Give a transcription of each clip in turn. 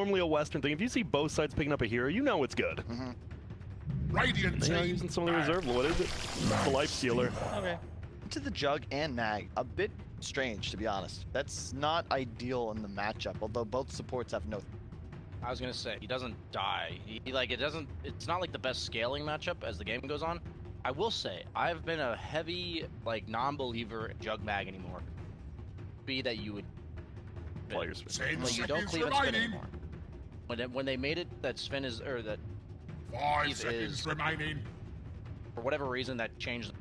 normally a Western thing. If you see both sides picking up a hero, you know it's good. Radiant They are using some of the reserve. What is it? The life stealer. Okay. To the Jug and Mag, a bit strange to be honest. That's not ideal in the matchup, although both supports have no. I was gonna say he doesn't die. He like it doesn't. It's not like the best scaling matchup as the game goes on. I will say I've been a heavy like non-believer in Jug Mag anymore. Be that you would. Players. Like, you don't cleave at Sven anymore. When they made it that Sven is or that 5 seconds remaining. For whatever reason that changed.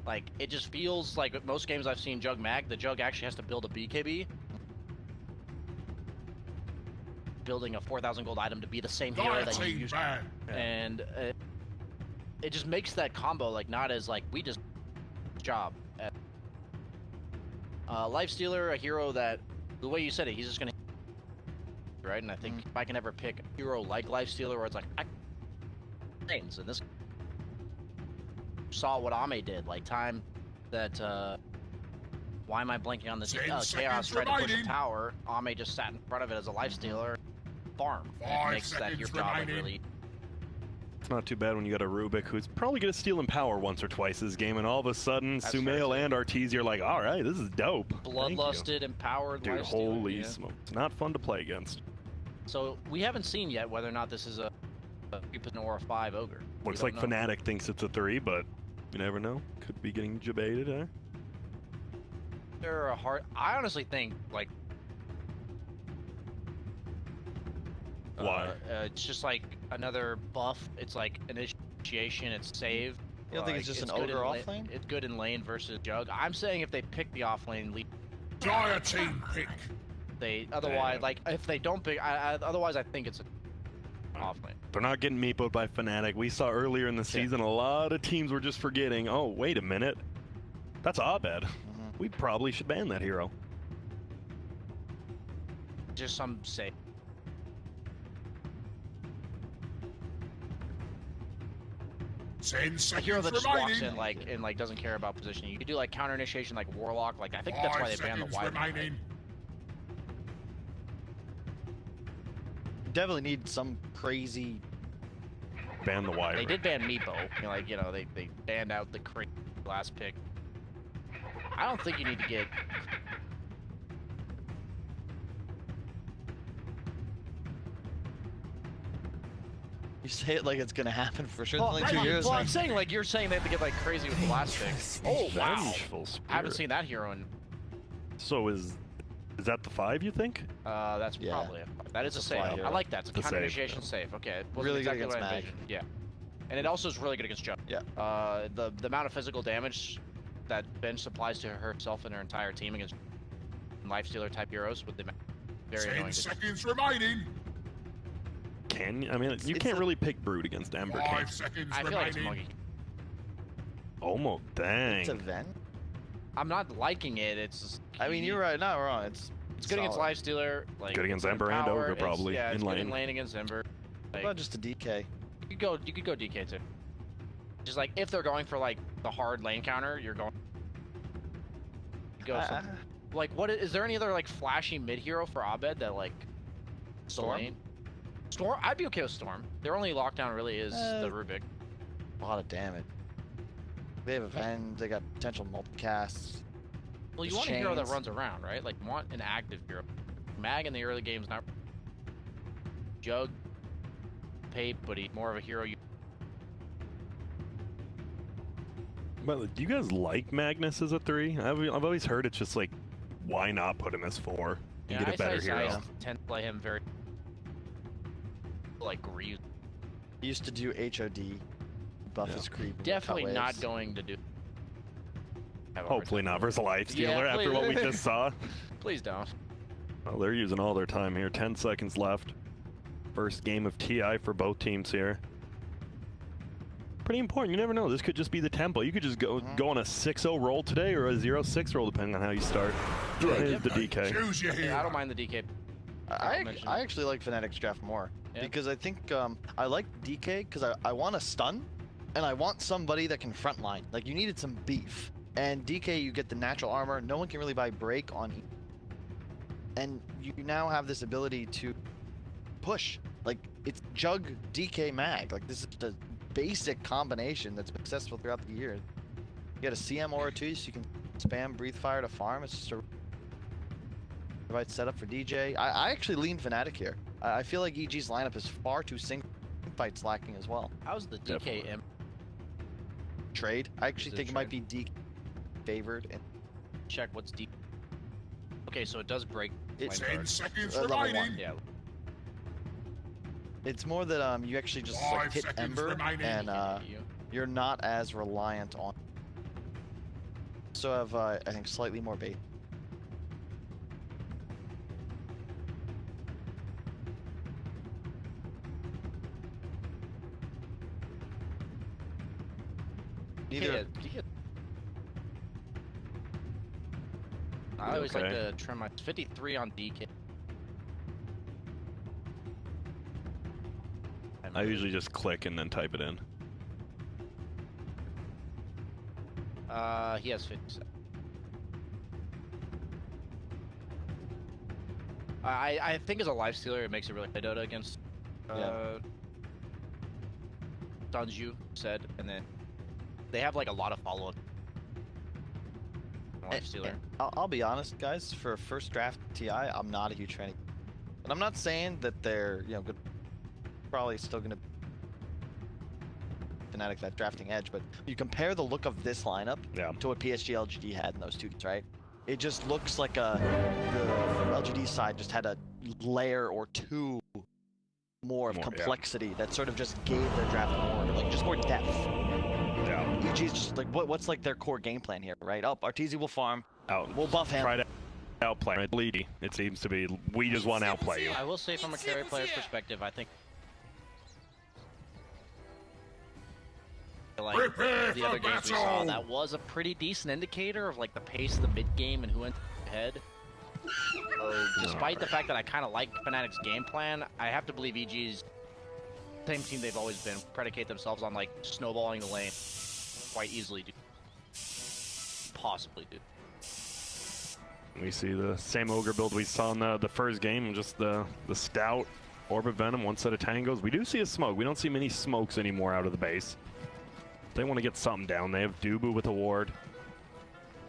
Like it just feels like most games I've seen Jug Mag, the Jug actually has to build a BKB. Building a 4,000 gold item to be the same hero that you used, and it just makes that combo like not as like we just job. Lifestealer, a hero that the way you said it, he's just gonna right. And I think if I can ever pick a hero like Lifestealer, where it's like things, and this saw what Ame did, like time that. Why am I blanking on this? Chaos tried to push a tower. Ame just sat in front of it as a Lifestealer. Farm. It makes that your job like, really. It's not too bad when you got a Rubik who's probably gonna steal in power once or twice this game, and all of a sudden, Sumail and Arteezy are like, all right, this is dope. Bloodlusted, empowered. Dude, holy smokes! It's not fun to play against. So we haven't seen yet whether or not this is a 3 or a 5 ogre. Looks like Fnatic thinks it's a 3, but you never know. Could be getting debated, eh? They're a hard. I honestly think like. Why? It's just like another buff. It's like initiation. It's save. You don't think it's just an ogre off lane? It's good in lane versus Jug. I'm saying if they pick the off lane lead. Dire team pick. They otherwise like if they don't pick. Otherwise I think it's an off lane. They're not getting meepoed by Fnatic. We saw earlier in the season a lot of teams were just forgetting. Oh wait a minute, that's Abed. We probably should ban that hero. Just some say. A hero that just walks in and doesn't care about positioning. You could do like counter initiation like Warlock. Like I think that's why they banned the wide. Definitely need some crazy. Ban the wire. They did ban Meepo. They banned out the crazy last pick. I don't think you need to get. You say it like it's gonna happen for sure. Well, it's only 2 years. Well, I'm saying like you're saying they have to get like crazy with the last pick. Oh wow! I haven't seen that hero in. So is that the 5? You think? That's probably that is a save. I like that. It's a counter initiation save. Okay, it wasn't really exactly good against what I Mag. envisioned. Yeah, and it also is really good against Jug. Yeah. The amount of physical damage that bench applies to herself and her entire team against Lifestealer type heroes with the very annoying. 10 seconds remaining. I mean, you can't really pick Brood against Ember. 5 seconds I feel like it's Monkey. Almost, dang. It's a Ven. I'm not liking it. It's. I mean, you're right. Not wrong. It's good against Lifestealer. Like good against Ember and Ogre probably. Yeah, it's in good lane. in lane against Ember. Like, not just a DK. You could go DK too. Just like if they're going for like the hard lane counter, you're going. Go like what is there any other like flashy mid hero for Abed that like Storm? Storm? I'd be okay with Storm. Their only lockdown really is the Rubik. A lot of damage. They have a Ven. They got potential multicasts. Well, you want a hero that runs around, right? Like, you want an active hero. Mag in the early game's not. Jug, Pape, but he's more of a hero. But do you guys like Magnus as a 3? I've always heard it's just like, why not put him as 4 and get a better hero? I tend to play him very like Greaves. He used to do HOD, buff his creep. Definitely not going to do. Hopefully not versus Lifestealer after what we just saw. Please don't. Well, they're using all their time here. 10 seconds left. First game of TI for both teams here. Pretty important. You never know. This could just be the tempo. You could just go on a 6-0 roll today or a 0-6 roll, depending on how you start. Here's the DK. Yeah, I don't mind the DK. I actually like Fnatic's draft more because I think I like DK because I want a stun and I want somebody that can frontline. Like you needed some beef. And DK, you get the natural armor. No one can really buy break on and you now have this ability to push. Like, it's Jug, DK, Mag. Like, this is the basic combination that's been successful throughout the years. You got a CM aura too, so you can spam Breathe Fire to farm. It's just a right setup for DJ. I actually lean Fnatic here. I feel like EG's lineup is far too sync fights lacking as well. How's the DK trade? I actually think it might be DK favored. And check what's D. Okay, so it does break. It's 10 seconds level remaining. 1. Yeah. It's more that you actually just like, 5 hit seconds Ember remaining. and you're not as reliant on. So have I think slightly more bait. Neither. I always like to trim my 53 on DK. I usually just click and then type it in. He has 57. I think as a lifestealer, it makes it really play Dota against Danju said, and then they have like a lot of follow-up. Lifestealer. I'll be honest, guys. For a first draft TI, I'm not a huge fan. And I'm not saying that they're good. Probably still gonna Fnatic that drafting edge, but you compare the look of this lineup to what PSG LGD had in those two games, right? It just looks like the LGD side just had a layer or two more of complexity that sort of just gave their draft more, like just more depth. Yeah. EG's just like what's like their core game plan here, right? Oh, Arteezy will farm. We'll buff him. Try to outplay. Right? Bleedy. It seems to be we just want to outplay you. I will say from a carry player's perspective, I think like the other games we saw, that was a pretty decent indicator of like the pace of the mid game and who went ahead. Despite the fact that I kind of like Fnatic's game plan, I have to believe EG's same team they've always been, predicate themselves on like snowballing the lane quite easily, dude. Possibly, dude. We see the same Ogre build we saw in the first game, just the stout Orbit Venom, one set of tangos. We do see a smoke. We don't see many smokes anymore out of the base. They want to get something down. They have Dubu with a ward.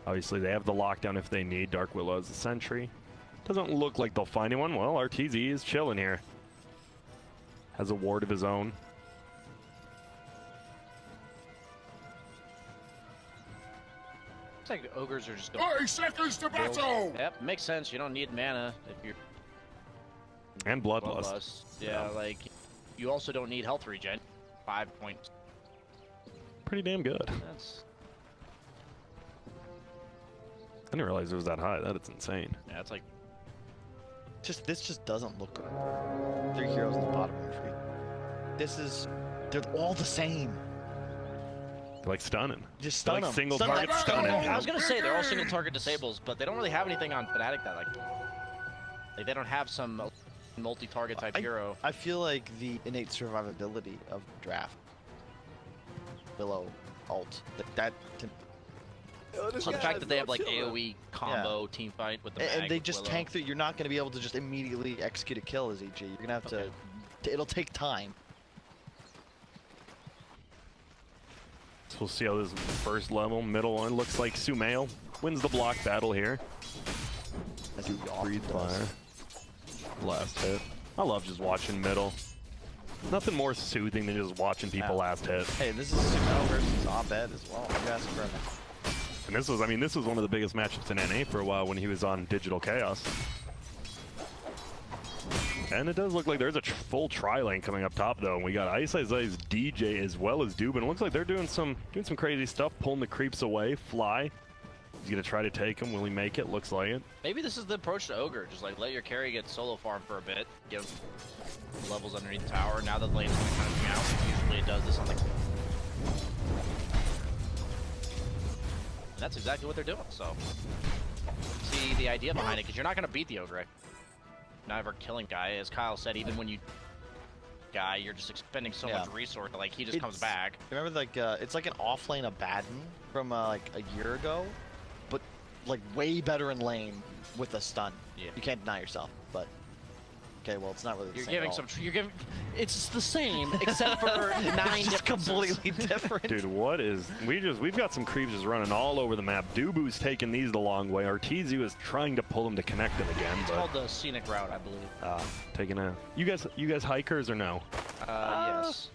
Obviously, they have the lockdown if they need. Dark Willow as a sentry. Doesn't look like they'll find anyone. Well, RTZ is chilling here. Has a ward of his own. Looks like the ogres are just going 30 seconds to battle! Yep, makes sense. You don't need mana if you're... And Bloodlust. Yeah, like, you also don't need health regen. 5 points. Pretty damn good. That's... I didn't realize it was that high. That is insane. Yeah, it's like... This just doesn't look good. 3 heroes in the bottom room for you. This is... They're all the same. They're like stunning. Just stun like them. single target stunning. I was gonna say they're all single target disables, but they don't really have anything on Fnatic that like they don't have some multi-target type hero. I feel like the innate survivability of the draft below ult The fact that they have like AoE combo team fight with the mag and they just Willow. tank through. You're not going to be able to just immediately execute a kill as EG. You're going to have to. It'll take time. So we'll see how this first level, middle one looks like. Sumail wins the block battle here. As he often Fire. Last hit. I love just watching middle. Nothing more soothing than just watching people last hit. Hey, this is Sumail versus Abed as well. You asked for a minute. And this was, I mean, this was one of the biggest matchups in NA for a while when he was on Digital Chaos. And it does look like there's a full tri-lane coming up top, though. We got Ice Ice's DJ as well as Dubin. It looks like they're doing some crazy stuff, pulling the creeps away. Fly. He's gonna try to take him. Will he make it? Looks like it. Maybe this is the approach to Ogre. Just like let your carry get solo farm for a bit, give levels underneath the tower. Now that the lane is kind of out, usually it does this on the. And that's exactly what they're doing. So see the idea behind it, because you're not gonna beat the Ogre. Not ever killing guy, as Kyle said. Even when you guy, you're just expending so much resource. Like he just comes back. Remember, like it's like an off lane Abaddon from like a year ago, but like way better in lane with a stun. Yeah. You can't deny yourself, but okay, well, it's not really the You're same giving at all. some. You're giving. It's the same except for 9 It's just differences. completely different. Dude, what is... We've got some creeps just running all over the map. Dubu's taking these the long way. Arteezu is trying to pull them to connect them again, It's but... called the scenic route, I believe. Taking a... You guys hikers or no? Yes.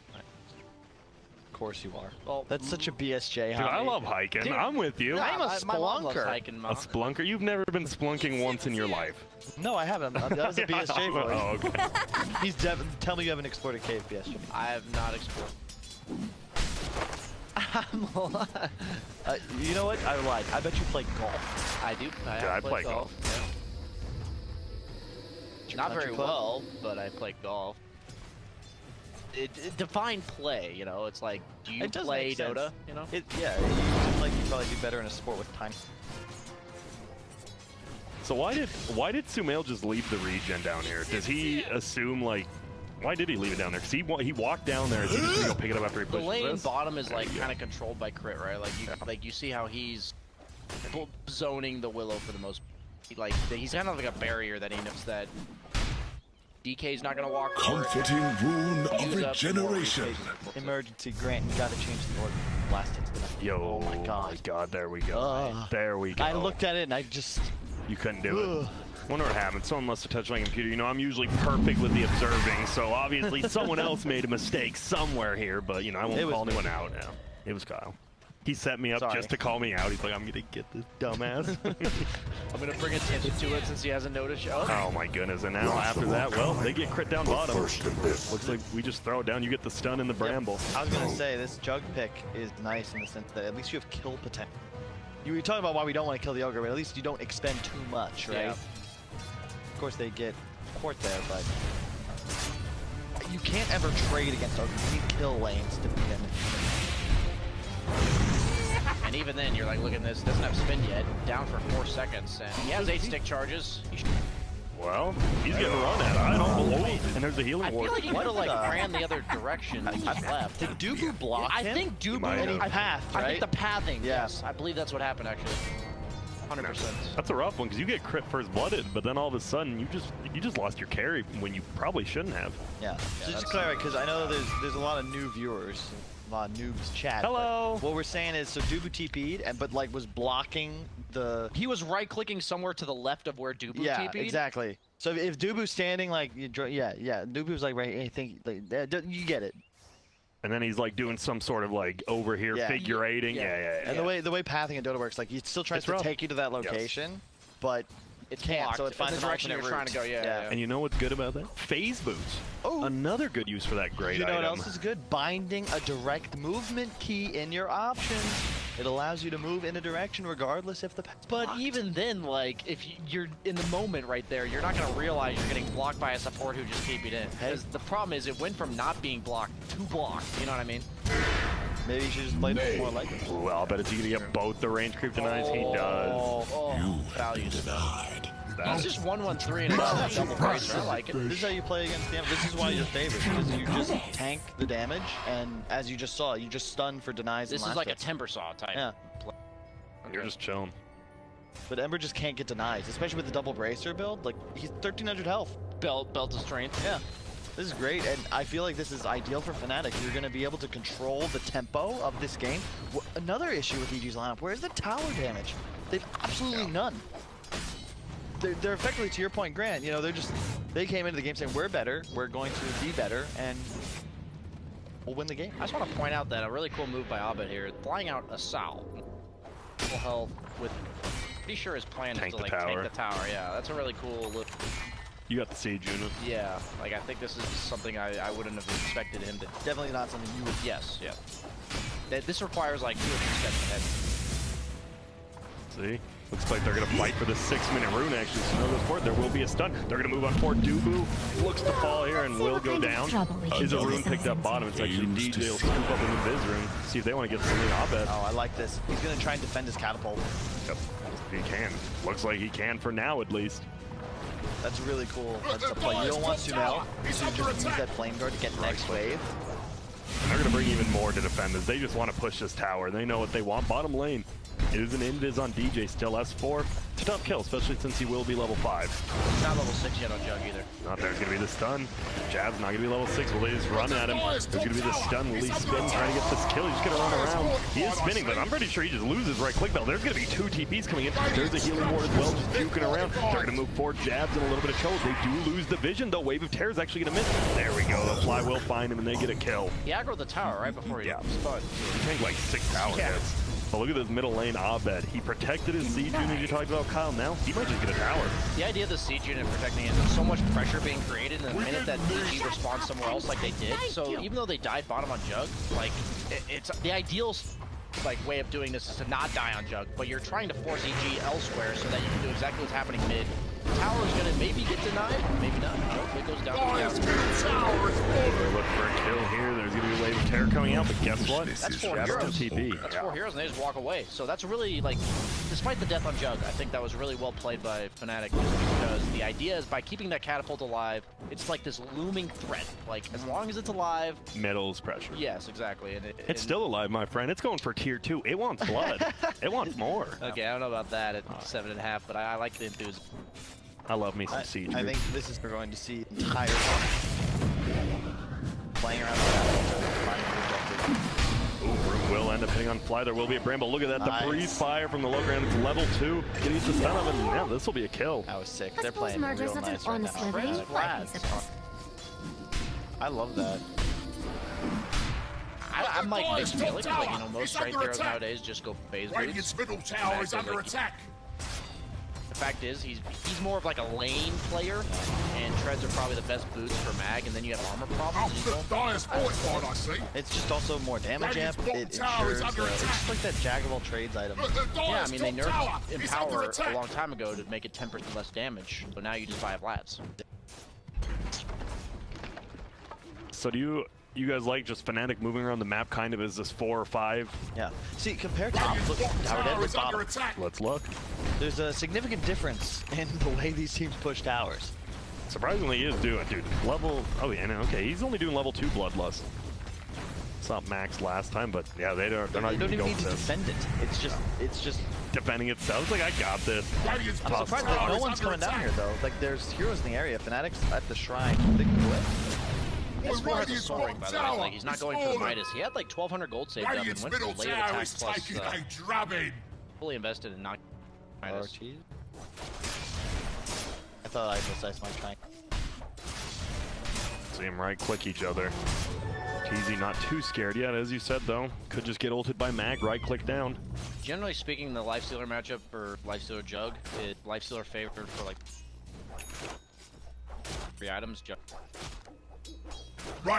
Of course you are. Well, That's such a BSJ. Dude, I love hiking. Dude, I'm with you. I'm a my mom loves splunker. hiking, A Mom. splunker? You've never been splunking once in your life. No, I haven't. That was a BSJ voice. Oh, okay. He's tell me you haven't explored a cave, BSJ. I have not explored. You know what? I lied. I bet you play golf. I do. Yeah, I play golf. Yeah. Not very Country club? well, but I play golf. It define play, you know. It's like, do you It does play make sense. Dota? You know. Yeah, it seems like you probably do better in a sport with time. So why did Sumail just leave the regen down here? Does he assume, like... Why did he leave it down there? Because he walked down there. Is he just gonna go pick it up after he The pushes lane this? bottom is like kind of controlled by crit, right? Like you see how he's zoning the Willow for the most. He's kind of like a barrier that he knows that DK's not gonna walk through it. Comforting rune of Use up regeneration. Emergency, Grant, you gotta change the order. Blast into the Yo, oh my god. there we go. There we go. I looked at it and I just... You couldn't do it. Wonder what happened. Someone must have touched my computer. You know, I'm usually perfect with the observing, so obviously someone else made a mistake somewhere here, but, you know, I won't call anyone out now. It was Kyle. He set me up just to call me out. He's like, I'm going to get this dumbass. I'm gonna bring attention to it since he hasn't noticed. Oh, my goodness. And now after that, well, they get crit down bottom. Looks like we just throw it down. You get the stun in the bramble. I was gonna say, this jug pick is nice in the sense that at least you have kill potential. You were talking about why we don't want to kill the ogre, but at least you don't expend too much, right? Yeah. Of course, they get court there, but you can't ever trade against ogre. You need kill lanes to begin. And even then, you're like, look at this. Doesn't have spin yet. Down for 4 seconds, and he has 8 stick charges. Well, he's getting run at. I don't believe. And there's a healing I feel ward. like he could have like ran the other direction and just left. Did Dubu block I him? think Dubu might have. And he pathed, I right? think the pathing. Yeah. Yes, I believe that's what happened actually. 100%. That's a rough one because you get crit first blooded, but then all of a sudden you just lost your carry when you probably shouldn't have. Yeah. So just to clarify, because I know there's a lot of new viewers, a lot of noobs chat. Hello. What we're saying is, so Dubu TP'd, but like was blocking the. He was right clicking somewhere to the left of where Dubu Yeah, TP'd. exactly. So if Dubu's standing like, Dubu's like right. I think like you get it. And then he's like doing some sort of like over here Yeah. figure eighting. Yeah. Yeah. And the way pathing in Dota works, like he still tries It's to rough. take you to that location, but It's can't. blocked So it in finds the an direction alternate you're trying to go. route. Yeah. And you know what's good about that? Phase boots. Oh. Another good use for that great You know item. what else is good? Binding a direct movement key in your options. It allows you to move in a direction regardless if the path's But blocked. even then, like, if you're in the moment right there, you're not gonna realize you're getting blocked by a support who just TP'd in. Because the problem is, it went from not being blocked to blocked. You know what I mean? Maybe you should just play it more like it. Well, I'll bet it's gonna get both the range creep denies. He does. Oh, value Denied. He's just 1-1-3 and it's double bracer. I like it. This is how you play against them. This is why you're favored, because you just tank the damage, and as you just saw, you just stun for denies This and is last like a hits. timber saw type. Yeah. play. You're just chilling. But Ember just can't get denies, especially with the double bracer build. Like, he's 1300 health. Belt of strength. Yeah. This is great, and I feel like this is ideal for Fnatic. You're going to be able to control the tempo of this game. Another issue with EG's lineup, where's the tower damage? They've absolutely none. They're effectively, to your point, Grant, you know, they came into the game saying, we're better, we're going to be better, and we'll win the game. I just want to point out that a really cool move by Abed here, flying out a Sal. Full health with, pretty sure his plan Tank is to the like tower. tank the tower. Yeah, that's a really cool look. You got the siege unit. Yeah, like I think this is something I wouldn't have expected him to. Definitely not something you would. Yes, yeah. This requires like 2 or 3 steps ahead. See? Looks like they're going to fight for the 6-minute rune, actually. So no goes forward. There will be a stun. They're going to move on forward. Dubu looks to fall here and will go down. Is a rune picked up bottom? It's actually DJ will scoop up in the Viz rune. See if they want to get something Abed. Oh, I like this. He's going to try and defend his catapult. Yep. He can. Looks like he can for now, at least. That's really cool. That's a play. You don't want Sumail, so you just use that flame guard to get next wave. And they're going to bring even more to defend this. They just want to push this tower. They know what they want. Bottom lane. It is an invis on DJ still. S4. It's a tough kill, especially since he will be level 5. He's not level 6 yet on Jug either. Not there's gonna be the stun. Jab's not gonna be level 6. Will they just run at him? There's gonna be the stun. Will he spin, trying to get this kill? He's just gonna run around. He is spinning, but I'm pretty sure he just loses right click bell. There's gonna be 2 TPs coming in. There's a healing ward as well, just juking around. They're gonna move forward. Jabs and a little bit of chose. They do lose the vision, though. Wave of Terror is actually gonna miss. There we go. The fly will find him, and they get a kill. He aggroed the tower right before he spun. He tanked like 6 tower hits. But look at this middle lane Abed. He protected his siege unit you talked about, Kyle. Now he might just get a tower. The idea of the siege unit protecting it, there's so much pressure being created in the minute that DG respawns somewhere else like they did. So even though they died bottom on Jug, like it's the ideal like way of doing this is to not die on Jug, but you're trying to force EG elsewhere so that you can do exactly what's happening mid. Tower is gonna maybe get denied, maybe not. Nope, it goes down to the tower. They're looking for a kill here. There's gonna be a wave of terror coming out, but guess what? That's 4 Jab's heroes. still TP. That's 4 heroes, and they just walk away. So that's really, like, despite the death on Jug, I think that was really well played by Fnatic, because the idea is by keeping that catapult alive, it's like this looming threat. Like, as long as it's alive... Middle's pressure. Yes, exactly. And it's still alive, my friend. It's going for tier 2. It wants blood. It wants more. Okay, I don't know about that at 7.5, but I like the enthusiasm. I love me some Siege. I think this is we're going to see entire playing around the Ooh, will end up hitting on fly. There will be a Bramble. Look at that. Nice. The breeze fire from the low ground. It's level 2. Gonna use the stun of it. Yeah, this will be a kill. That was sick. They're playing real nice right now. I love that. I'm like mixed feelings. Like, you know, most strength heroes nowadays just go phase boots. Radiant's middle tower is under attack. The fact is, he's more of like a lane player, and treads are probably the best boots for mag, and then you have armor problems. I see. It's just also more damage amp. It ensures it's just like that Jack of all trades item. Yeah, I mean they nerfed Empower a long time ago to make it 10% less damage, so now you just buy Vlad's. So do you guys like just Fnatic moving around the map kind of as this 4 or 5? Yeah. See, compared to look, Tower Dead with bottom, Let's look. there's a significant difference in the way these teams push towers. Surprisingly, he is doing, dude. Level, oh yeah, no, okay, he's only doing level 2 Bloodlust. It's not max last time, but yeah, they're not They even don't even going need to for this. defend it. It's just. Defending itself. It's like, I got this. I'm surprised that no one's coming down here though. Like there's heroes in the area. Fnatic's at the shrine. They can do it. S4 has a soaring, by the way. Like, he's not going for the Midas. He had like 1,200 gold saved up and went for late attack plus fully invested in not Midas. I thought I might try. See him right click each other. TZ not too scared yet, as you said though. Could just get ulted by mag, right click down. Generally speaking, the Lifestealer matchup for Lifestealer Jug, Lifestealer favored for like 3 items. Jug.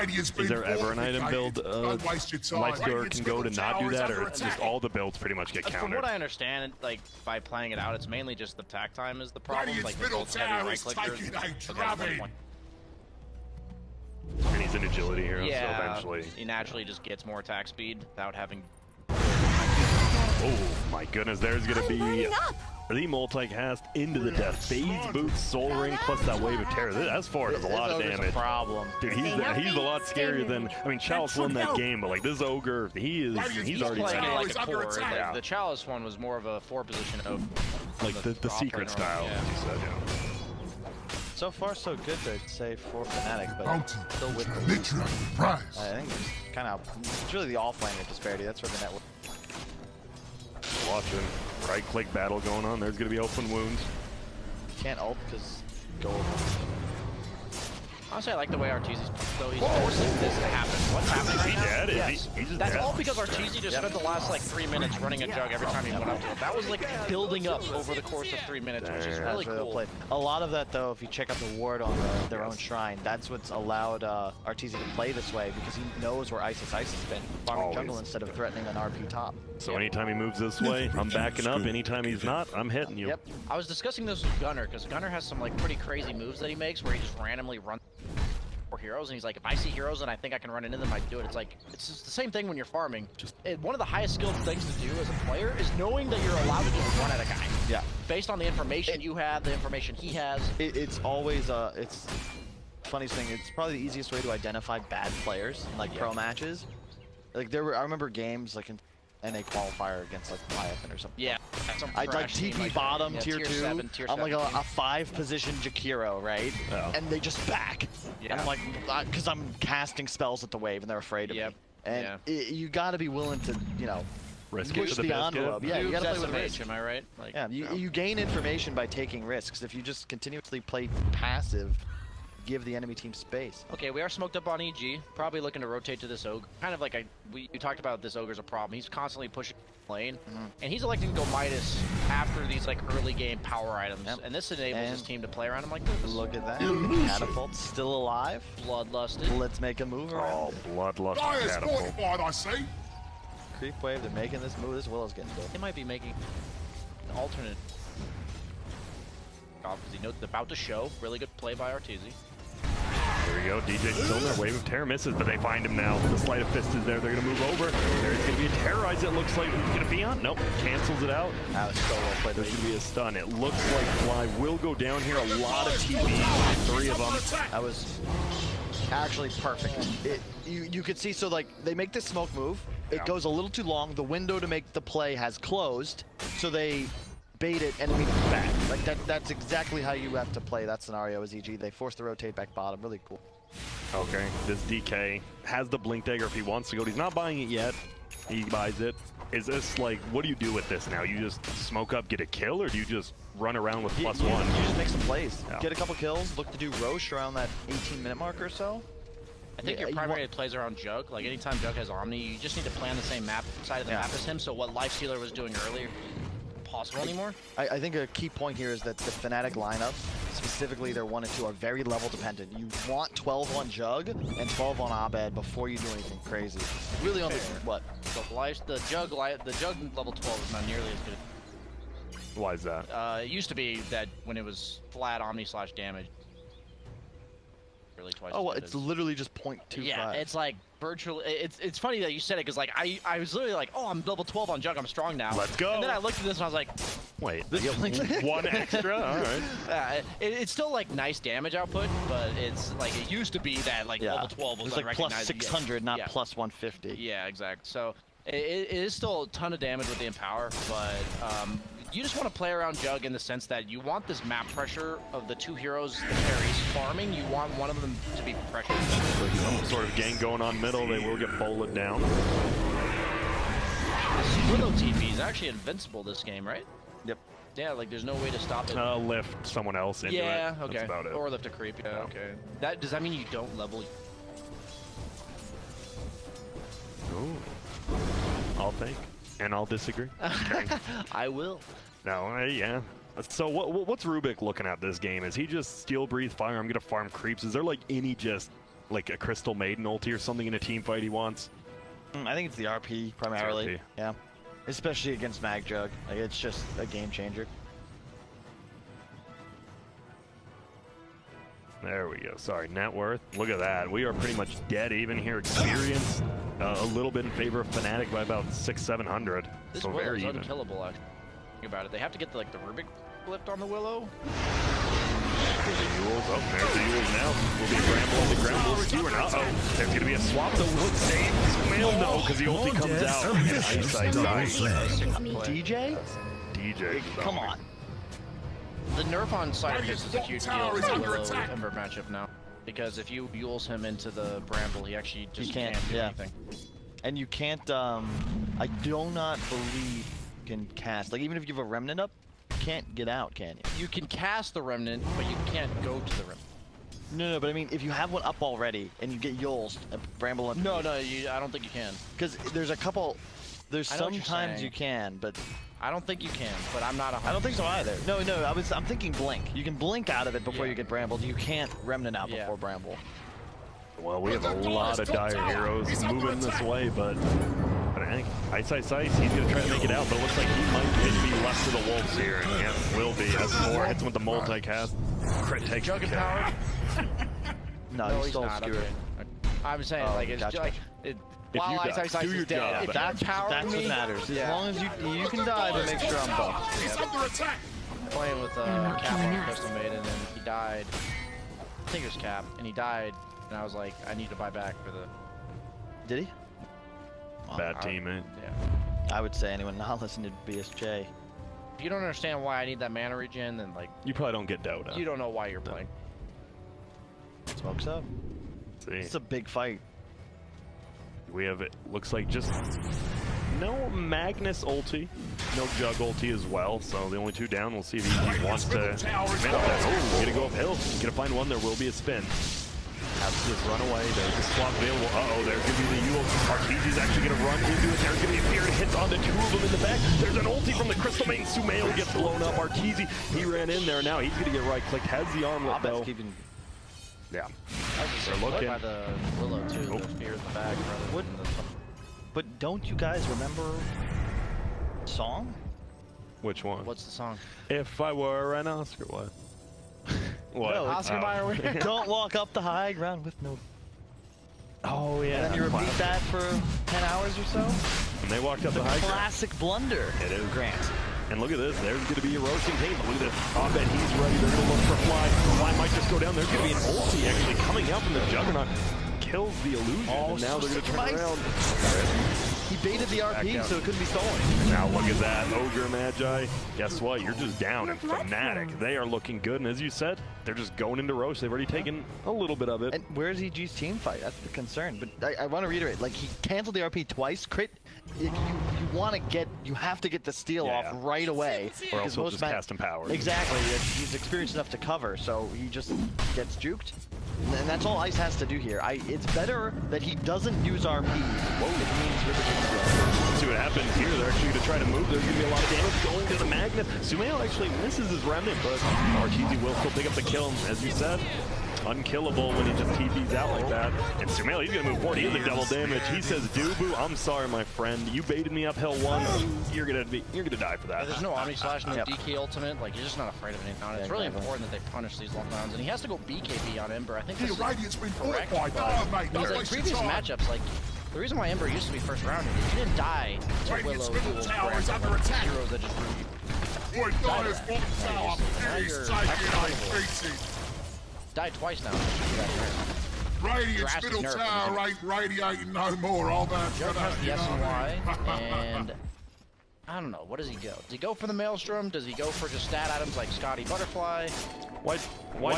Is there ever an item build Lifestealer can go to not do that, or it's just all the builds pretty much get countered? From what I understand, like by playing it out, it's mainly just the attack time is the problem. Like the heavy right clickers. And he's an agility hero, so Yeah, eventually. he naturally just gets more attack speed without having. Oh my goodness, there's gonna be the multicast into the death. Phase boots, soul ring, plus that wave of terror. This S4 does a lot of damage. Problem. Dude, he's a lot scarier than, I mean, Chalice won that game, but like this ogre, he's already playing it down. like a core. Like, the Chalice one was more of a 4 position of Like the secret style, yeah. as you said, yeah. So far, so good to say for Fnatic, but still with the literally prize. I think it's kind of it's really the offlaner disparity. That's where the network. Watching right click battle going on. There's gonna be open wounds. Can't ult because gold. Honestly, I like the way Arteezy's though he's forcing this to happen. What's happening right now? Dead? Yes. He just That's dead? all because Arteezy just spent the last like 3 minutes running a jug every time he went up to it. That was like building up over the course of 3 minutes, which is really cool. A lot of that, though, if you check out the ward on their own shrine, that's what's allowed Arteezy to play this way because he knows where Isis has been farming jungle instead of threatening an RP top. So anytime he moves this way, I'm backing up. Anytime he's not, I'm hitting you. Yep. I was discussing this with Gunnar because Gunnar has some like pretty crazy moves that he makes where he just randomly runs for heroes, and he's like, if I see heroes and I think I can run into them, I do it. It's like, it's just the same thing when you're farming. One of the highest skilled things to do as a player is knowing that you're allowed to just run at a guy. Yeah. Based on the information you have, the information he has. It's always it's funniest thing. It's probably the easiest way to identify bad players in like pro matches. Like I remember games like in NA qualifier against like Leviathan or something. Yeah. Some I'd like trash team TP like bottom, yeah, tier 2. 7, tier I'm like 7 a 5-position Jakiro, right? Oh. And they just back. Yeah. I'm like, because I'm casting spells at the wave and they're afraid of me. And you got to be willing to, you know, Risk it push for the the envelope. biscuit. Yeah, you got to play with SMH, risk. am I right? Like, Yeah, you gain information by taking risks. If you just continuously play passive, give the enemy team space. Okay, we are smoked up on EG. Probably looking to rotate to this Ogre. Kind of like we talked about this Ogre's a problem. He's constantly pushing lane, and he's electing to go Midas after these like early game power items, and this enables his team to play around him like this. Look at that. Catapult's still alive. Bloodlusted. Let's make a move Oh, around. bloodlust Dyer's catapult. fortified, I see. Creep wave, they're making this move. This Willow's getting built. They might be making an alternate. Because he knows it's about to show. Really good play by Arteezy. Here we go. DJ's still in there. Wave of Terror misses, but they find him now. The Sleight of Fist is there. They're going to move over. There's going to be a Terrorize, it looks like. Who's going to be on? Nope. Cancels it out. That was so well played. There's going to be a stun. It looks like Fly will go down here. A lot of TP. 3 of them. That was actually perfect. You could see, so like, they make this smoke move. It goes a little too long. The window to make the play has closed, so they bait it and lead it back. Like that's exactly how you have to play that scenario as EG. They force the rotate back bottom. Really cool. Okay, this DK has the Blink Dagger if he wants to go. He's not buying it yet. He buys it. Is this like, what do you do with this now? You just smoke up, get a kill, or do you just run around with +1? You just make some plays. Yeah. Get a couple kills. Look to do Roche around that 18-minute mark or so. I think your primary plays around Jug. Like anytime Jug has Omni, you just need to play on the same side of the map as him. So what Lifestealer was doing earlier possible anymore. I think a key point here is that the Fnatic lineup, specifically their 1 and 2, are very level dependent. You want 12 on Jug and 12 on Abed before you do anything crazy. Really only what? The Jug level 12 is not nearly as good. Why is that? It used to be that when it was flat Omni / damage. Really twice. Oh, well, as good it's as- literally just 0.25. Yeah, it's like virtually. It's funny that you said it because like I was literally like, oh, I'm level 12 on Jug, I'm strong now. Let's go. And then I looked at this and I was like, Wait, they get 1 extra? All right. it's still like nice damage output, but it's like it used to be that like level 12 was it's like plus recognized- 600, not yeah. plus 150. Yeah, exactly. So it is still a ton of damage with the Empower, but you just want to play around Jug in the sense that you want this map pressure of the 2 heroes, the carries, farming. You want one of them to be pressured. Some sort of gang going on middle. They will get bullet down. This Willow TP is actually invincible this game, right? Yep. Yeah, like there's no way to stop it. Lift someone else into it. Yeah, okay. That's about it. Or lift a creep, yeah, okay. Does that mean you don't level? Ooh. I'll think. And I'll disagree. Okay. I will. No, yeah. So what's Rubik looking at this game? Is he just Steel Breathe Fire? I'm gonna farm creeps. Is there like any just like a Crystal Maiden ulti or something in a team fight he wants? I think it's the RP primarily. RP. Yeah. Especially against Mag Jug. Like, it's just a game changer. There we go. Sorry, net worth. Look at that. We are pretty much dead even here. Experience a little bit in favor of Fnatic by about 600-700. This So Willow very is even. unkillable, actually. Think about it. They have to get like the Rubik lift on the Willow. There's the Yules. Oh, there's the Yules now. Will be a Bramble on the ground. Will skewer. Uh-oh. There's going to be a swap. The Wood save. Well, no, because the ulti comes out. DJ? DJ. Come on. The nerf on side hits is a huge deal Tower in is the under Willow attack. Ember matchup now. Because if you Yules him into the Bramble, he actually just can't, can't do yeah. anything. And you can't, I do not believe you can cast. Like, even if you have a Remnant up, you can't get out, can you? You can cast the Remnant, but you can't go to the Remnant. No, but I mean, if you have one up already, and you get Yules, Bramble and... No, I don't think you can. Because there's a couple... There's I know what you're sometimes saying. you can, but... I don't think you can, but I'm not 100%. I don't think so either. No, I'm thinking Blink. You can Blink out of it before Yeah. you get Brambled. You can't Remnant out Yeah. before Bramble. Well, we have a lot of dire heroes moving this way, but I think Ice, he's going to try to make it out, but it looks like he might just be left to the wolves here. And yeah, will be. As 4 hits him with the multicast. Crit takes Jug the kill. empowered? No, No, he's he's still not. skewered. Okay. I'm saying, Oh, like, it's gotcha. like... While you Ice die, Ice do is your dead, job. if that powered That's me... what matters. As Yeah. long as you can die, but make sure I'm buffed. He's under attack. Playing with not Cap killing on us. Crystal Maiden, and he died. I think it was Cap, and he died, and I was like, I need to buy back for the... Did he? Bad teammate. Yeah. I would say anyone not listening to BSJ. If you don't understand why I need that mana regen, then like You probably don't get Dota. you don't know why you're playing. Smokes up. See. It's a big fight. We have it. Looks like just no Magnus ulti, no Jug ulti as well. So the only two down. We'll see if he wants to. Man, oh, gonna go uphill. Gonna find one. There will be a spin. Has to just run away. There's a swap available. Uh-oh, there's gonna be the Yule. Arteezy's actually gonna run into it. There's gonna be a fear that hits onto two of them in the back. There's an ulti from the Crystal Main. Sumail gets blown up. Arteezy, he ran in there. Now he's gonna get right-clicked. Has the armlet though. Keeping... Yeah. They're looking. by the Willow too. The fear in the back. What? But don't you guys remember the song? Which one? What's the song? If I were an Oscar, what? What? No, Oscar Mayer winner. Don't walk up the high ground with no... Oh, yeah. And then you repeat that for 10 hours or so? And they walked up the high ground. Classic blunder. It is. Grant. And look at this. There's going to be a roasting team. Look at this. I bet he's ready. They're going to look for Fly. Fly might just go down. There's going to be an ulti actually coming out from the Juggernaut. Kills the illusion. And now they're going to turn around. He baited the RP so it couldn't be stolen. Now look at that. Ogre Magi. Guess what? You're just down. And Fnatic, they are looking good. And as you said, they're just going into Roche. They've already taken a little bit of it. And where's EG's team fight? That's the concern. But I want to reiterate, like, he canceled the RP twice. Crit, if you want to get, you have to get the steal off right away. Or else he'll just cast Empower. Exactly. He's experienced enough to cover, so he just gets juked. And that's all Ice has to do here. It's better that he doesn't use RP. Whoa. It means with the See what happens here. They're actually going to try to move. There's going to be a lot of damage going to the Magnus. Sumail actually misses his remnant, but Arteezy will still pick up the kill. As you said, unkillable when he just TPs out like that. And Sumail, he's going to move forward. He has a double damage. He says, Dubu, I'm sorry, my friend. You baited me uphill once. You're going to die for that. There's no Omni Slash, no DK ultimate. Like, you're just not afraid of anything. It's really important that they punish these lockdowns. And he has to go BKB on Ember. I think this is correct. Because like previous matchups, like, the reason why Ember used to be first round is you didn't die to Willow, Duel, Brand, heroes that just root you. Died twice now. Radiant's middle tower ain't radiating no more. All that. Jug has the SNY, and I don't know. What does he go? Does he go for the Maelstrom? Does he go for just stat items like Scotty Butterfly? Why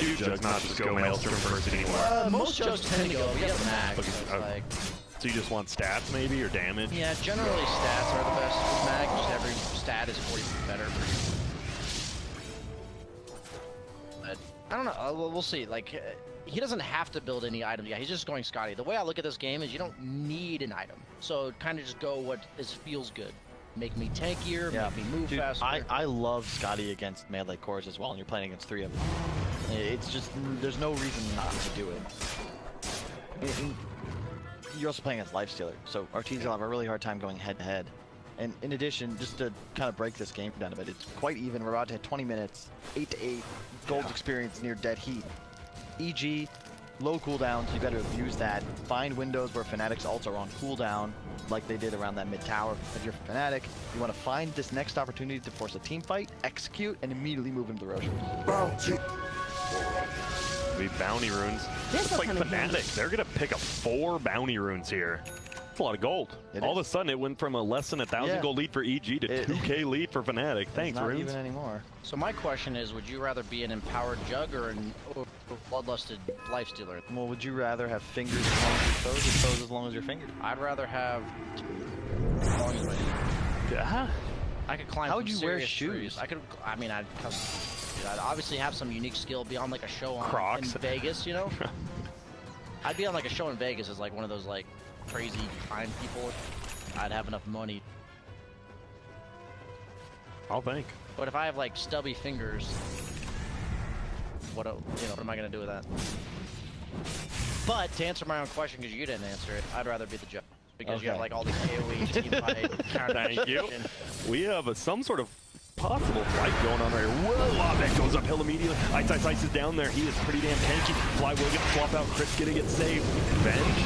do Jugs not just go Maelstrom first anymore? Most Jugs tend to go. He has Mag. So you just want stats maybe or damage? Yeah, generally stats are the best with Mag. Just every stat is 40% better. But I don't know. We'll see. Like, he doesn't have to build any items. Yeah, he's just going Scotty. The way I look at this game is you don't need an item. So kind of just go what feels good. Make me tankier, make me move faster. I love Scotty against melee cores as well, and you're playing against 3 of them. It's just, there's no reason not to do it. You're also playing against Lifestealer, so Arteezy will have a really hard time going head-to-head. And in addition, just to kind of break this game down a bit, it's quite even. We're about to hit 20 minutes, 8-8, Gold's experience near dead heat. EG, low cooldowns, you better use that. Find windows where Fnatic's ults are on cooldown, like they did around that mid-tower. If you're Fnatic, you want to find this next opportunity to force a team fight, execute, and immediately move into the Roche. Be bounty runes. It's like Fnatic. They're gonna pick up 4 bounty runes here. That's a lot of gold. All of a sudden, it went from a less than 1,000 gold lead for EG to 2K lead for Fnatic. Thanks, not runes. Even anymore. So my question is, would you rather be an empowered Jug or an bloodlusted Lifestealer? Well, would you rather have fingers as long as your toes, or toes as long as your fingers? I'd rather have as long as my Yeah. I could climb. How would you wear shoes? shoes? I could. I mean, I'd obviously have some unique skill, be on like a show in Vegas, you know? I'd be on like a show in Vegas as like one of those like crazy climb people. I'd have enough money. I'll think. But if I have like stubby fingers, what am I gonna do with that? But to answer my own question, because you didn't answer it, I'd rather be the Jug. Because you have like all these AoE team fight counter. Thank you. We have some sort of possible fight going on right here. Whoa, Lobek goes uphill immediately. Ice is down there. He is pretty damn tanky. Fly will get swap out. Crit's gonna get saved. Venge.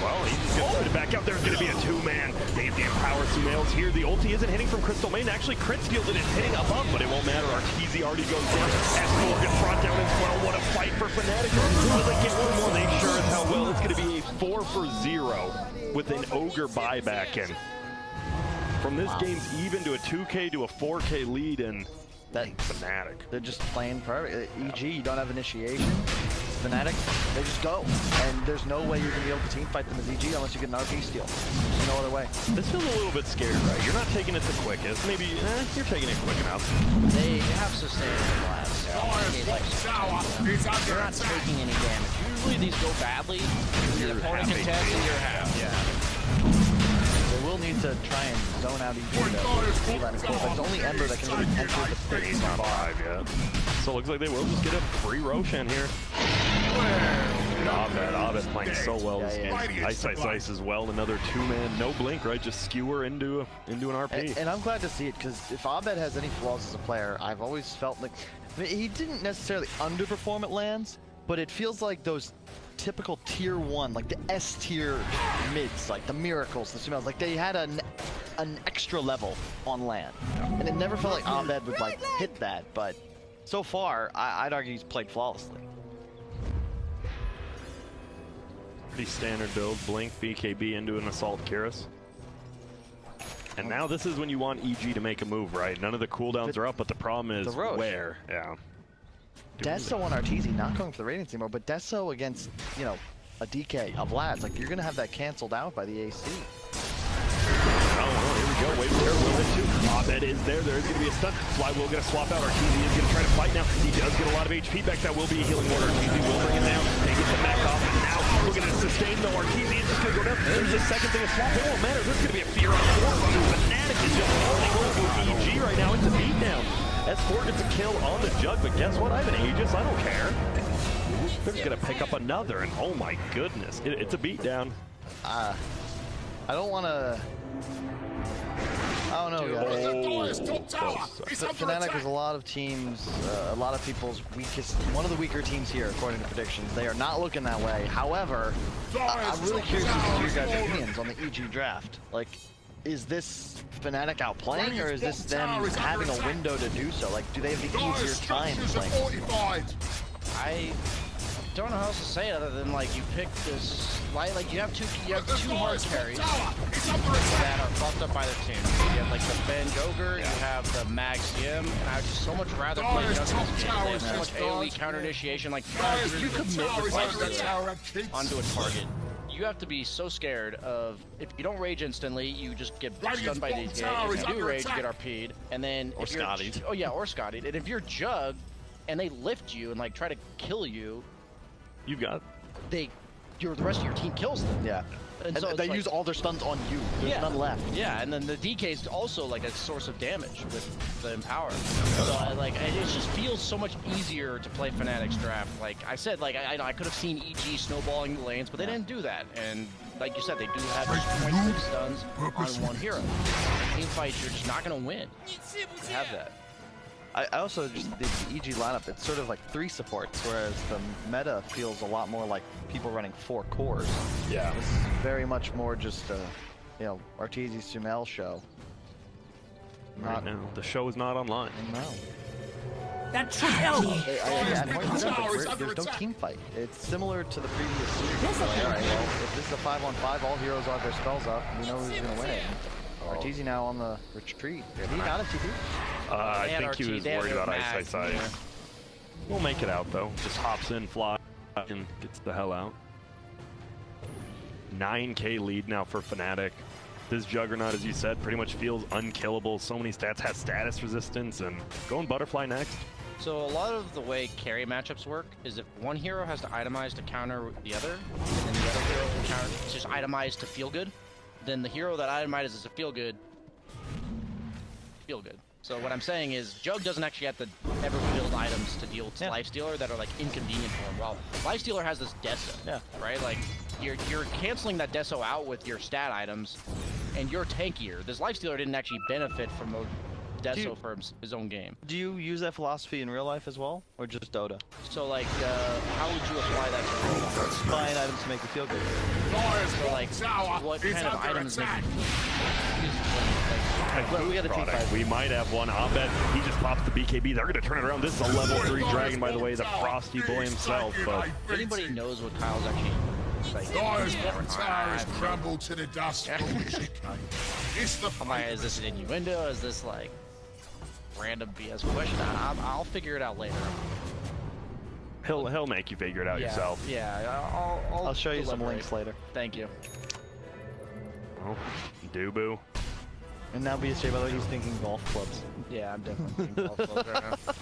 Well, he's just gonna put it back out. There's gonna be a 2-man. They get the Empower. Sumail's here. The ulti isn't hitting from Crystal Main. Actually, Crit steals it. It's hitting above, but it won't matter. Arteezy already goes down. Escort gets brought down as well. What a fight for Fnatic. Will they get one more? They sure as hell will. It's gonna be a 4-for-0 with an Ogre buyback in. From this game's even to a 2K to a 4K lead, and that Fnatic. They're just playing forever. EG, you don't have initiation. Fnatic, they just go. And there's no way you're going to be able to team fight them as EG unless you get an RP steal. There's no other way. This feels a little bit scared, right? You're not taking it the quickest. Maybe you're taking it quick enough. They have sustainable blast. You're not taking any damage. Usually these go badly. The opponent can test and you're half. Yeah. They will need to try and zone out EG though. There's only Ember that can really enter the pit. He's not 5 yet. So it looks like they will just get a free Roshan here. Abed playing so well this game. Ice as well, another 2-man, no blink, right? Just skewer into an RP. And I'm glad to see it, because if Abed has any flaws as a player, I've always felt like he didn't necessarily underperform at lands, but it feels like those typical tier 1, like the S tier mids, like the Miracles, the Sumels, like they had an extra level on land, and it never felt like Abed would like hit that. But so far, I'd argue he's played flawlessly. Pretty standard build, blink, BKB into an Assault Kyrus. And now this is when you want EG to make a move, right? None of the cooldowns are up, but the problem is where. Yeah. Deso on Arteezy, not going for the Radiance anymore, but Deso against, you know, a DK of Lads, like you're gonna have that canceled out by the AC. Oh, well, here we go. Wait, a little bit too. Abed is there. There is going to be a stun. Flywheel going to swap out. Arteezy is going to try to fight now. He does get a lot of HP back. That will be a healing order. Arteezy will bring him down. They get the mech off. And now looking to sustain though. Arteezy is just going to go down. There's a second thing to swap. It won't matter. There's going to be a fear on 4. Fnatic is just holding over EG right now. It's a beatdown. S4 gets a kill on the Jug, but guess what? I have an Aegis. I don't care. They're just going to pick up another, and oh my goodness. It's a beatdown. I don't want to... I don't know, guys. Fnatic is a lot of teams, a lot of people's weakest, one of the weaker teams here, according to predictions. They are not looking that way. However, I'm really curious to hear your guys' opinions on the EG draft. Like, is this Fnatic outplaying, or is this them having a window to do so? Like, do they have the easier time playing? I don't know how else to say it other than like you pick this like you have two hard carries that are fucked up by their team. You have like the Ben Joker, you have the Mag CM, and I'd so much rather play Juggernaut. They have so much AoE counter initiation. Like if you commit with life onto a target, you have to be so scared of if you don't rage instantly, you just get stunned by these guys. If you do rage, you get RP'd, and then or Scottied. Oh yeah, or Scottied. And if you're Jug and they lift you and like try to kill you, you've got the rest of your team kills them. Yeah. And so they use all their stuns on you. There's none left. Yeah, and then the DK is also like a source of damage with the Empower. So it just feels so much easier to play Fnatic's draft. Like I said, like I could have seen EG snowballing the lanes, but they didn't do that. And like you said, they do have just 0.6 stuns on one hero. Team fights, you're just not gonna win. To have that. I also just the EG lineup, it's sort of like 3 supports, whereas the meta feels a lot more like people running 4 cores. Yeah. This is very much more just a, you know, Arteezy Sumel show. Right now, the show is not online. No. That should help. There's no team fight. It's similar to the previous series. Like, all right, well, if this is a 5-on-5, all heroes have their spells up, we know who's going to win it. Arteezy now on the retreat. He got a TP? I think he was worried about Ice. We'll make it out though. Just hops in, flies, and gets the hell out. 9K lead now for Fnatic. This Juggernaut, as you said, pretty much feels unkillable. So many stats, has status resistance, and going Butterfly next. So a lot of the way carry matchups work is if one hero has to itemize to counter the other, and then the other hero can counter, it's just itemize to feel good, then the hero that itemizes to feel good. So what I'm saying is, Jug doesn't actually have to ever build items to deal with Lifestealer that are like inconvenient for him. Well, Lifestealer has this Deso, right? Like you're canceling that Deso out with your stat items, and you're tankier. This Lifestealer didn't actually benefit from Deso for his own game. Do you use that philosophy in real life as well, or just Dota? So like, how would you apply that to real life? Find items to make you feel good. So like, what kind of items make you we got a team fight. We might have one. Abed, he just pops the BKB. They're going to turn it around. This is a level 3 dragon, by the way, the Frosty boy himself. But if anybody knows what Kyle's actually like, Dyer's bottom tower has crumbled to the dust. It's the I'm like, is this an innuendo? Is this like random BS question? I'll figure it out later. He'll make you figure it out yourself. Yeah, I'll show you some links later. Thank you. Oh, Dubu. And now BSJ, by the way, he's thinking golf clubs. Yeah, I'm definitely thinking golf clubs right now.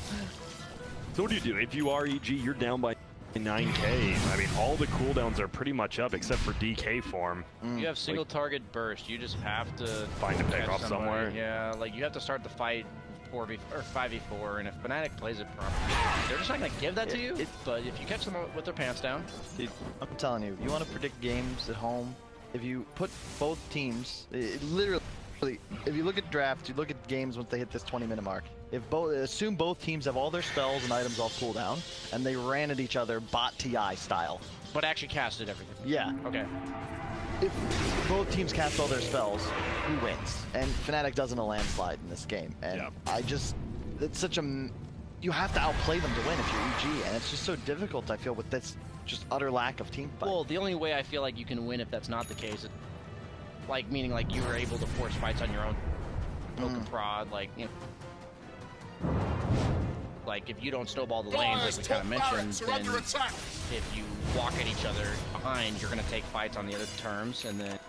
So what do? If you are EG, you're down by 9k. I mean, all the cooldowns are pretty much up except for DK form. You have single target burst. You just have to Find a pick catch off somebody. somewhere. Yeah, like you have to start the fight 4v or 5v4, and if Fnatic plays it properly, they're just not gonna give that to you. But if you catch them with their pants down, I'm telling you, you want to predict games at home. If you put both teams, literally, if you look at drafts, you look at games once they hit this 20-minute mark. Assume both teams have all their spells and items off cooldown, and they ran at each other bot TI style. but actually casted everything. Yeah. Okay. If both teams cast all their spells, who wins? And Fnatic doesn't a landslide in this game. And it's such a, you have to outplay them to win if you're EG, and it's just so difficult, I feel, with this just utter lack of team fight. Well, the only way I feel like you can win if that's not the case, is, like, meaning like you were able to force fights on your own, poke and prod, like, you know, like if you don't snowball the lanes, like we kind of mentioned, then if you walk at each other behind, you're going to take fights on the other terms, and then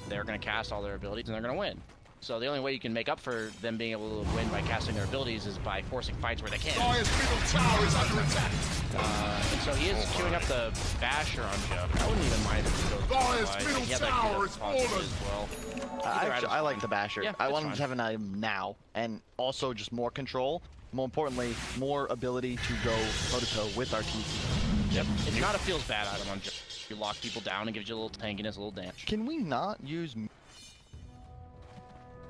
they're going to cast all their abilities, and they're going to win. So the only way you can make up for them being able to win by casting their abilities is by forcing fights where they can. Dyer's middle tower is under attack. And so he is queuing up the Basher on Jeff. I wouldn't even mind if he goes Dyer's middle tower is fallen. as well. I like the Basher. Yeah, I want him fine. to have an item now, and also just more control. More importantly, more ability to go toe-to-toe with our TC. Yep. It's not a feels bad item on Jeff. You lock people down and gives you a little tankiness, a little damage. Can we not use...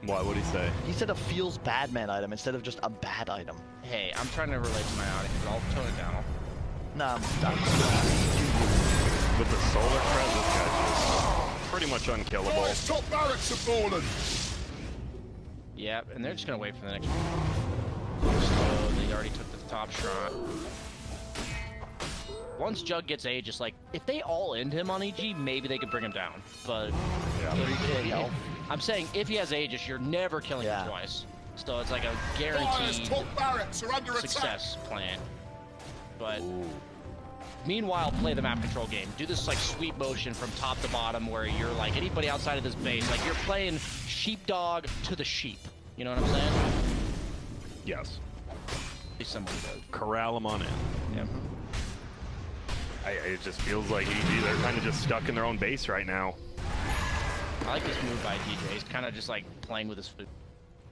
Why? What'd he say? He said a feels bad man item instead of just a bad item. Hey, I'm trying to relate to my audience. I'll tone it down. Nah, With the solar crest, this guy's just pretty much unkillable. Dyer's top barracks have fallen. Yep, and they're just gonna wait for the next one. So they already took the top shrine. Once Jug gets Aegis, like, if they all end him on EG, maybe they could bring him down. But I'm saying if he has Aegis, you're never killing him twice. So it's like a Dyer's guaranteed top barracks are under attack. success plan. But meanwhile, play the map control game. Do this like sweep motion from top to bottom where you're like anybody outside of this base, like you're playing sheepdog to the sheep. You know what I'm saying? Yes. Somebody does. Corral him on in. Yep. It just feels like EG, they're kind of just stuck in their own base right now. I like this move by DJ. He's kind of just like playing with his food.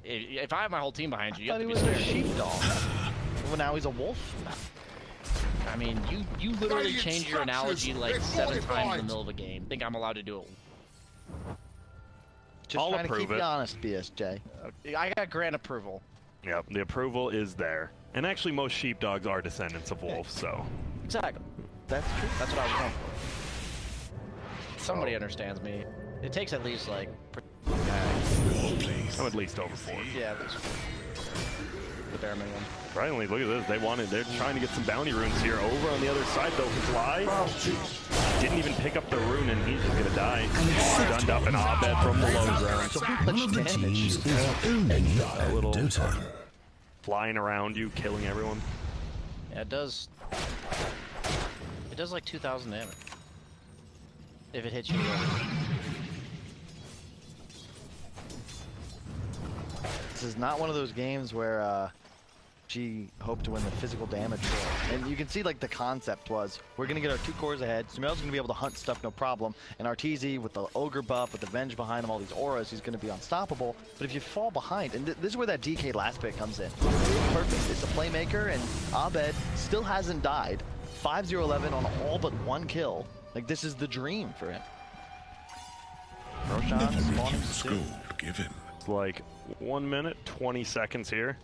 If I have my whole team behind you, you have to be a scared. sheepdog. Well, now he's a wolf. I mean, you literally change your analogy like 7 times in the middle of a game. Think I'm allowed to do it? Just I'll trying to approve keep it. you honest, BSJ. I got grant approval. Yep, the approval is there. And actually, most sheepdogs are descendants of wolves, so. Exactly. That's true. That's what I was going for. Somebody understands me. It takes at least like. I'm at least over 4. Yeah, at least 4. The bare minimum. Finally, look at this. They're trying to get some bounty runes here. Over on the other side, though, Fly didn't even pick up the rune, and he's just gonna die. Stunned up an Abed from the low ground. So much damage. A little flying around you, killing everyone. Yeah, it does. It does like 2,000 damage. If it hits you. This is not one of those games where G hoped to win the physical damage for it. And you can see like the concept was, we're gonna get our 2 cores ahead, Sumel's gonna be able to hunt stuff no problem, and Arteezy with the Ogre buff, with the Venge behind him, all these auras, he's gonna be unstoppable. But if you fall behind, and this is where that DK last pick comes in. It's perfect, it's a playmaker, and Abed still hasn't died. 5-0-11 on all but 1 kill. Like, this is the dream for him. Roshan spawning soon. Give him. It's like 1 minute, 20 seconds here.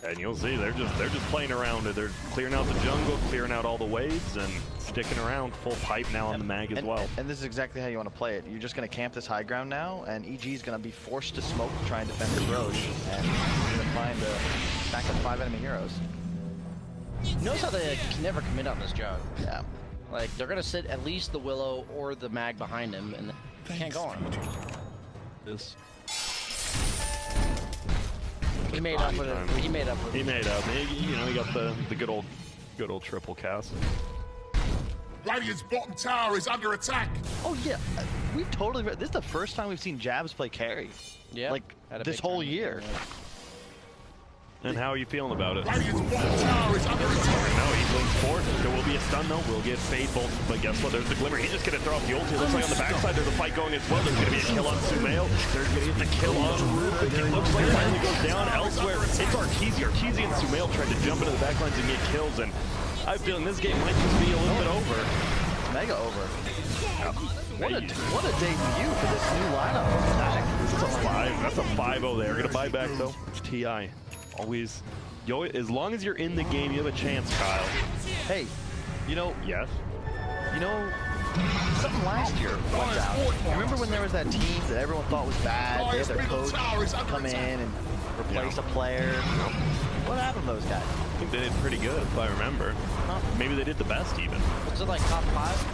And you'll see, they're just playing around it. They're clearing out the jungle, clearing out all the waves, and sticking around. Full pipe now on the mag as well. And this is exactly how you want to play it. You're just going to camp this high ground now, and EG is going to be forced to smoke to try and defend his Roche, and he's going to find back up 5 enemy heroes. Notice how they can never commit on this job. Yeah. Like, they're gonna sit at least the Willow or the Mag behind him, and they can't go on. This. He made up with it. He made up with it. He made up. You know, he got the good old triple cast. Radiant's bottom tower is under attack. Oh yeah, we've totally. This is the first time we've seen Jabs play carry. Yeah. Like Had a this big whole tournament. year. And how are you feeling about it? Radiant's bottom tower is under attack. No, he blinks forward. There will be a stun though. We'll get Fade Bolt. But guess what? There's the Glimmer. He's just going to throw off the ulti. It looks like on the backside there's a fight going as well. There's going to be a kill on Sumail. There's going to get the kill on Rubik. It looks like it finally goes down elsewhere. It's Arteezy. Arteezy and Sumail tried to jump into the backlines and get kills. And I have a feeling this game might just be a little bit over. Mega over. What a debut for this new lineup. That's a 5. That's a 5-0 there. Gonna buy back though. TI. Always. Yo, as long as you're in the game, you have a chance, Kyle. Hey, you know, Yes. something last year went down. Remember when there was that team that everyone thought was bad? They had their coach come in and replace a player. What happened to those guys? I think they did pretty good, if I remember. Maybe they did the best, even. Was it like top 5?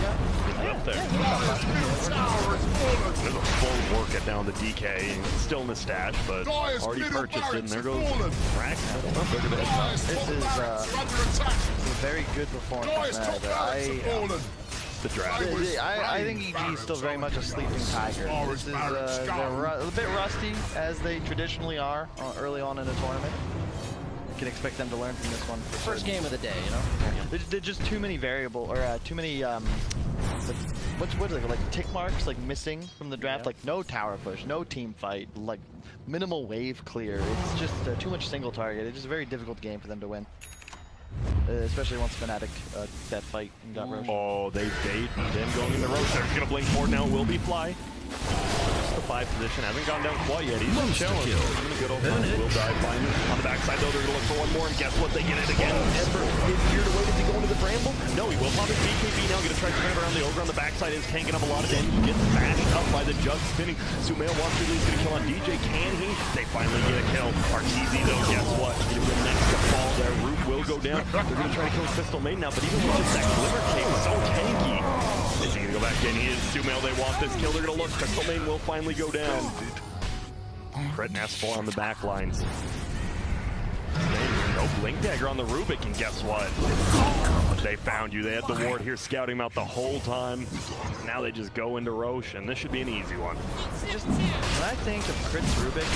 Yeah. Up there. There's a full workout down the DK, and still in the stash, but already purchased it, and there goes Rax. This is a very good performance. The draft. I think EG is still very much a sleeping tiger. This is a bit rusty, as they traditionally are early on in a tournament. You can expect them to learn from this one. First game of the day, you know? There's just too many too many, what is it, like tick marks, like missing from the draft, like no tower push, no team fight, like minimal wave clear. It's just too much single target. It's just a very difficult game for them to win. Especially once Fnatic that fight and got Roche. Oh, they bait, then going in the Roche. They're gonna blink forward now. Will be fly. Just the 5 position. Hasn't gone down quite yet. He's been chilling. Doing a good old time. Will die finally. On the backside though, they're gonna look for one more, and guess what? They get it again. Ember is here to wait. Is he going to the Bramble? No, he will pop his BKB now. Gonna try to grab around the Ogre on the backside. Is tanking up a lot of damage. He gets bashed up by the Jug spinning. Sumail wants to leave. Gonna kill on DJ. Can he? They finally get a kill. Arteezy though, guess what? He's the next to fall there. Root will go down. They're gonna try to kill Crystal Maiden now, but even with just that Glimmer King, so tanky. Is he gonna go back in? He is. Sumail, they want this kill. They're gonna look. Crystal Maiden will finally go down. Crit S4 on the back lines. No Blink Dagger on the Rubik, and guess what? They found you. They had the ward here scouting him out the whole time. Now they just go into Roche, and this should be an easy one. Just when I think of Crit's Rubik,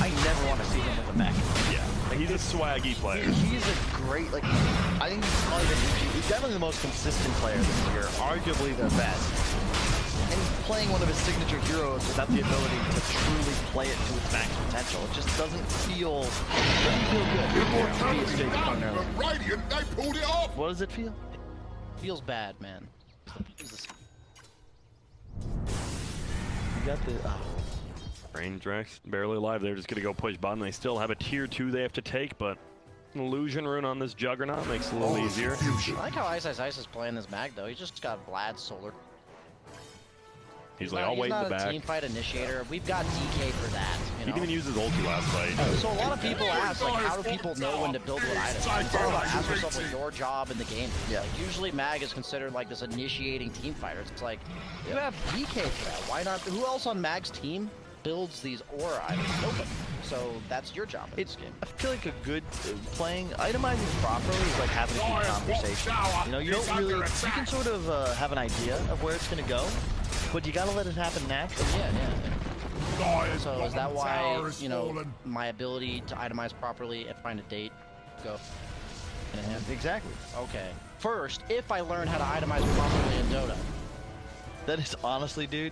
I never want to see him with a mech. Yeah, he's a swaggy player. He's a great, like, I think he's probably he's definitely the most consistent player this year, arguably the best. And he's playing one of his signature heroes without the ability to truly play it to its max potential. It just doesn't feel good. Radiant, they pulled it off. What does it feel? It feels bad, man. You got the... Brain Drex barely alive. They're just going to go push bottom. They still have a tier 2 they have to take, but an illusion rune on this Juggernaut makes it a little easier. I like how Ice is playing this Mag, though. He just got Vlad Solar. He's like, I'll wait in the back. He's not a team fight initiator. We've got DK for that. You know? He didn't even use his ulti last fight. So a lot of people ask, like, how do people know when to build what items? It's all about ask yourself what your job in the game. Yeah. Like, usually Mag is considered like this initiating team fighter. It's like, you have DK for that. Why not? Who else on Mag's team builds these aura items? Nobody. So that's your job in this game. I feel like a good itemizing properly is like having a good conversation. You know, you don't really, you can sort of have an idea of where it's going to go, but you got to let it happen naturally. Yeah. So is that why, you know, my ability to itemize properly and find a date go? Exactly. Okay. First, if I learn how to itemize properly in Dota. That is honestly, dude,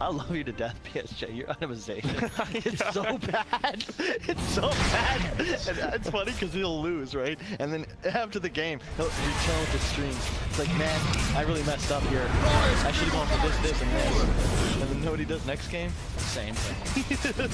I love you to death, PSJ. Your itemization, it's so bad. It's so bad. And it's funny because he'll lose, right? And then after the game, he'll retell with the stream. It's like, man, I really messed up here. I should have gone for this, and this. And then know what he does next game? Same thing.